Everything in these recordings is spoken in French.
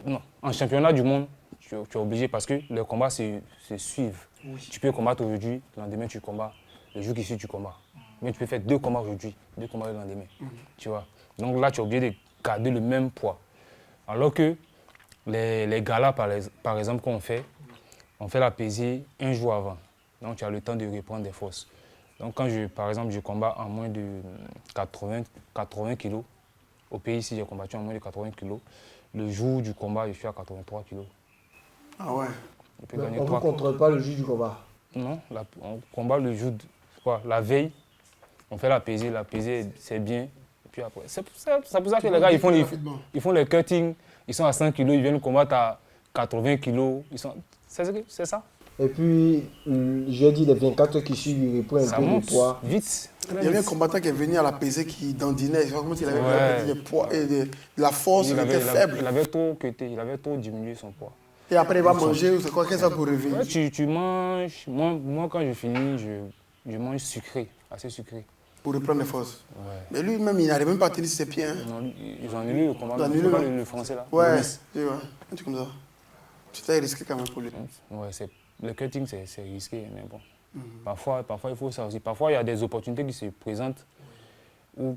Non, en championnat du monde, tu es obligé parce que les combats se suivent. Oui. Tu peux combattre aujourd'hui, le lendemain tu combats, le jour qui suit tu combats. Mais tu peux faire 2 combats aujourd'hui, 2 combats le lendemain. Tu vois. Donc là, tu es obligé de garder le même poids. Alors que les galas, par exemple, qu'on fait, on fait la pesée un jour avant. Donc tu as le temps de reprendre des forces. Donc quand par exemple, je combats en moins de 80 kilos, au pays ici, j'ai combattu en moins de 80 kilos. Le jour du combat, je suis à 83 kilos. Ah ouais. On ne vous contrôle pas le jour du combat? Non, on combat le jour, la veille, on fait la pesée c'est bien. Et puis après, c'est pour ça que les gars, ils font les cuttings, ils sont à 100 kilos, ils viennent combattre à 80 kilos. C'est ça. Et puis, j'ai dit les 24 heures qui suivent, ils reprennent un peu de poids. Vite. Il y avait un combattant qui est venu à la pesée qui dandinait, comme s'il avait du poids et de la force, il était faible. Il avait trop cuté, il avait trop diminué son poids. Et après, il va manger, c'est quoi, qu'est-ce que ça pour revenir? Ouais, tu manges, moi quand je finis, je mange sucré, assez sucré. Pour reprendre les forces. Ouais. Mais lui-même, il n'arrive même pas à tenir ses pieds. Hein. Non, ils ont annulé le combat, le français là. Ouais, tu vois, un truc comme ça. C'était risqué quand même pour lui. Ouais, le cutting, c'est risqué, mais bon. Parfois, il faut ça aussi. Parfois, il y a des opportunités qui se présentent où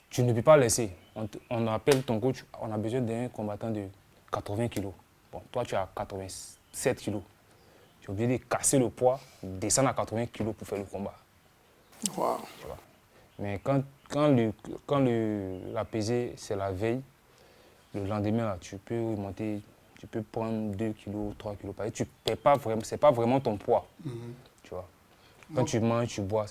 tu ne peux pas laisser. On appelle ton coach, on a besoin d'un combattant de 80 kilos. Bon, toi, tu as 87 kilos. Tu es obligé de casser le poids, descendre à 80 kilos pour faire le combat. Wow. Tu vois. Mais quand la pesée, c'est la veille, le lendemain, là, tu peux remonter. Tu peux prendre 2 kilos, 3 kilos. Ce n'est pas vraiment ton poids. Tu vois. Quand tu manges, tu bois.